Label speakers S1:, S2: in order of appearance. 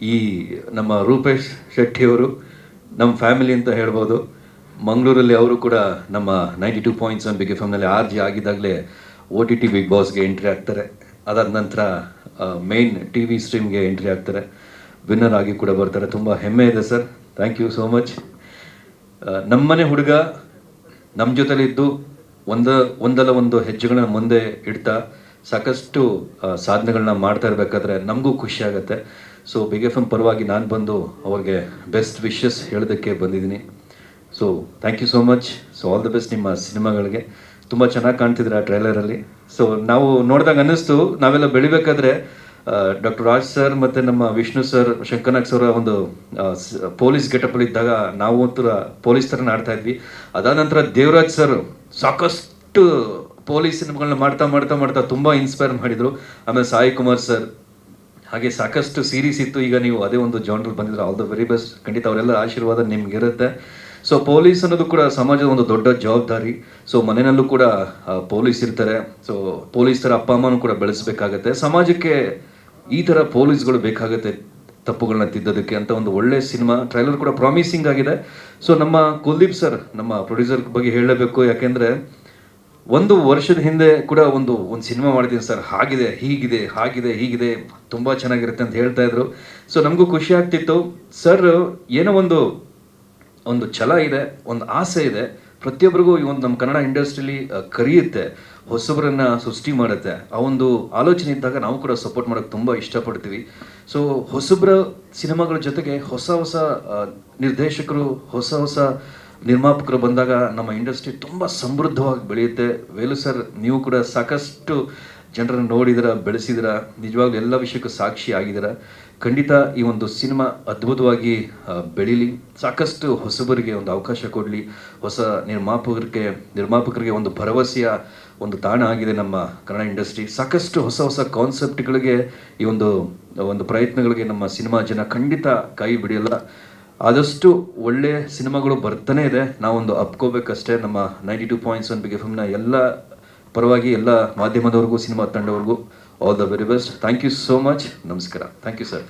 S1: ಈ ನಮ್ಮ ರೂಪೇಶ್ ಶೆಟ್ಟಿಯವರು ನಮ್ಮ ಫ್ಯಾಮಿಲಿ ಅಂತ ಹೇಳ್ಬೋದು. ಮಂಗಳೂರಲ್ಲಿ ಅವರು ಕೂಡ ನಮ್ಮ 92.7 ಬಿಗ್ ಎಫ್ ಎಮ್ನಲ್ಲಿ RJ ಆಗಿದ್ದಾಗಲೇ OTT ಬಿಗ್ ಬಾಸ್ಗೆ ಎಂಟ್ರಿ ಆಗ್ತಾರೆ. ಅದಾದ ನಂತರ ಮೇನ್ TV ಸ್ಟ್ರೀಮ್ಗೆ ಎಂಟ್ರಿ ಆಗ್ತಾರೆ. ವಿನ್ನರ್ ಆಗಿ ಕೂಡ ಬರ್ತಾರೆ. ತುಂಬ ಹೆಮ್ಮೆ ಇದೆ sir, thank you so much. ನಮ್ಮನೆ ಹುಡುಗ ನಮ್ಮ ಜೊತೆಲಿದ್ದು ಒಂದಲ್ಲ ಒಂದು ಹೆಜ್ಜೆಗಳನ್ನ ಮುಂದೆ ಇಡ್ತಾ ಸಾಕಷ್ಟು ಸಾಧನೆಗಳನ್ನ ಮಾಡ್ತಾ ಇರಬೇಕಾದ್ರೆ ನಮಗೂ ಖುಷಿ ಆಗುತ್ತೆ. ಸೊ ಬಿಗ್ ಎಫ್ ಎಮ್ ಪರವಾಗಿ ನಾನು ಬಂದು ಅವ್ರಿಗೆ ಬೆಸ್ಟ್ ವಿಶಸ್ ಹೇಳೋದಕ್ಕೆ ಬಂದಿದ್ದೀನಿ. So thank you so much. So all the best ನಿಮ್ಮ ಸಿನಿಮಾಗಳಿಗೆ. ತುಂಬ ಚೆನ್ನಾಗಿ ಕಾಣ್ತಿದ್ರೆ ಆ ಟ್ರೈಲರಲ್ಲಿ. ಸೊ ನಾವು ನೋಡಿದಾಗ ಅನ್ನಿಸ್ತು, ನಾವೆಲ್ಲ ಬೆಳಿಬೇಕಾದ್ರೆ ಡಾಕ್ಟರ್ ರಾಜ್ ಸರ್ ಮತ್ತು ನಮ್ಮ ವಿಷ್ಣು ಸರ್, ಶಂಕರ್ನಾಗ್ ಸರ್ ಒಂದು ಪೊಲೀಸ್ ಗೆಟಪಲ್ಲಿ ಇದ್ದಾಗ ನಾವು ಒಂಥರ ಪೊಲೀಸ್ ಥರ ಆಡ್ತಾ ಇದ್ವಿ. ಅದಾದ ನಂತರ ದೇವರಾಜ್ ಸರ್ ಸಾಕಷ್ಟು ಪೊಲೀಸ್ ಸಿನಿಮಾಗಳನ್ನ ಮಾಡ್ತಾ ತುಂಬ ಇನ್ಸ್ಪೈರ್ ಮಾಡಿದರು. ಆಮೇಲೆ ಸಾಯಿ ಕುಮಾರ್ ಸರ್, ಹಾಗೆ ಸಾಕಷ್ಟು ಸೀರೀಸ್ ಇತ್ತು. ಈಗ ನೀವು ಅದೇ ಒಂದು ಜಾನ್ರಲ್ಲಿ ಬಂದಿದ್ರೆ ಆಲ್ ದ ವೆರಿ ಬೆಸ್ಟ್. ಖಂಡಿತ ಅವರೆಲ್ಲ ಆಶೀರ್ವಾದ ನಿಮ್ಗಿರುತ್ತೆ. ಸೊ ಪೊಲೀಸ್ ಅನ್ನೋದು ಕೂಡ ಸಮಾಜದ ಒಂದು ದೊಡ್ಡ ಜವಾಬ್ದಾರಿ. ಸೊ ಮನೆಯಲ್ಲೂ ಕೂಡ ಪೊಲೀಸ್ ಇರ್ತಾರೆ. ಸೊ ಪೊಲೀಸ್ ಥರ ಅಪ್ಪ ಅಮ್ಮನೂ ಕೂಡ ಬೆಳೆಸಬೇಕಾಗತ್ತೆ. ಸಮಾಜಕ್ಕೆ ಈ ಥರ ಪೊಲೀಸ್ಗಳು ಬೇಕಾಗುತ್ತೆ ತಪ್ಪುಗಳನ್ನ ತಿದ್ದೋದಕ್ಕೆ ಅಂತ ಒಂದು ಒಳ್ಳೆ ಸಿನಿಮಾ. ಟ್ರೈಲರ್ ಕೂಡ ಪ್ರಾಮಿಸಿಂಗ್ ಆಗಿದೆ. ಸೊ ನಮ್ಮ ಕುಲ್ದೀಪ್ ಸರ್, ನಮ್ಮ ಪ್ರೊಡ್ಯೂಸರ್ ಬಗ್ಗೆ ಹೇಳಬೇಕು. ಯಾಕೆಂದರೆ 1 ವರ್ಷದ ಹಿಂದೆ ಕೂಡ ಒಂದು ಸಿನಿಮಾ ಮಾಡಿದ್ದೀನಿ ಸರ್, ಹೀಗಿದೆ ತುಂಬ ಚೆನ್ನಾಗಿರುತ್ತೆ ಅಂತ ಹೇಳ್ತಾ ಇದ್ರು. ಸೊ ನಮಗೂ ಖುಷಿ ಆಗ್ತಿತ್ತು. ಸರ್ ಏನೋ ಒಂದು ಛಲ ಇದೆ, ಒಂದು ಆಸೆ ಇದೆ. ಪ್ರತಿಯೊಬ್ಬರಿಗೂ ಈ ಒಂದು ನಮ್ಮ ಕನ್ನಡ ಇಂಡಸ್ಟ್ರಿಲಿ ಕರೆಯುತ್ತೆ, ಹೊಸಬರನ್ನು ಸೃಷ್ಟಿ ಮಾಡುತ್ತೆ. ಆ ಒಂದು ಆಲೋಚನೆ ಇದ್ದಾಗ ನಾವು ಕೂಡ ಸಪೋರ್ಟ್ ಮಾಡೋಕ್ಕೆ ತುಂಬ ಇಷ್ಟಪಡ್ತೀವಿ. ಸೊ ಹೊಸಬ್ರ ಸಿನಿಮಾಗಳ ಜೊತೆಗೆ ಹೊಸ ನಿರ್ದೇಶಕರು, ಹೊಸ ನಿರ್ಮಾಪಕರು ಬಂದಾಗ ನಮ್ಮ ಇಂಡಸ್ಟ್ರಿ ತುಂಬ ಸಮೃದ್ಧವಾಗಿ ಬೆಳೆಯುತ್ತೆ. ವೇಲು ಸರ್, ನೀವು ಕೂಡ ಸಾಕಷ್ಟು ಜನರನ್ನು ನೋಡಿದಿರ, ಬೆಳೆಸಿದಿರ, ನಿಜವಾಗ್ಲೂ ಎಲ್ಲ ವಿಷಯಕ್ಕೂ ಸಾಕ್ಷಿ ಆಗಿದ್ದೀರ. ಖಂಡಿತ ಈ ಒಂದು ಸಿನಿಮಾ ಅದ್ಭುತವಾಗಿ ಬೆಳೀಲಿ. ಸಾಕಷ್ಟು ಹೊಸಬರಿಗೆ ಒಂದು ಅವಕಾಶ ಕೊಡಲಿ. ಹೊಸ ನಿರ್ಮಾಪಕರಿಗೆ ಒಂದು ಭರವಸೆಯ ಒಂದು ತಾಣ ಆಗಿದೆ ನಮ್ಮ ಕನ್ನಡ ಇಂಡಸ್ಟ್ರಿ. ಸಾಕಷ್ಟು ಹೊಸ ಕಾನ್ಸೆಪ್ಟ್ಗಳಿಗೆ ಈ ಒಂದು ಪ್ರಯತ್ನಗಳಿಗೆ ನಮ್ಮ ಸಿನಿಮಾ ಜನ ಖಂಡಿತ ಕೈ ಬಿಡಿಯಲ್ಲ. ಆದಷ್ಟು ಒಳ್ಳೆ ಸಿನಿಮಾಗಳು ಬರ್ತಾನೆ ಇದೆ. ನಾವೊಂದು ಅಪ್ಕೋಬೇಕಷ್ಟೇ. ನಮ್ಮ 92.7 ಬಿಗ್ ಎಫ್ ಎಮ್ನ ಎಲ್ಲ ಪರವಾಗಿ ಎಲ್ಲ ಮಾಧ್ಯಮದವ್ರಿಗೂ, ಸಿನಿಮಾ ತಂಡವ್ರಿಗೂ all the very best. Thank you so much. ನಮಸ್ಕಾರ. Thank you sir.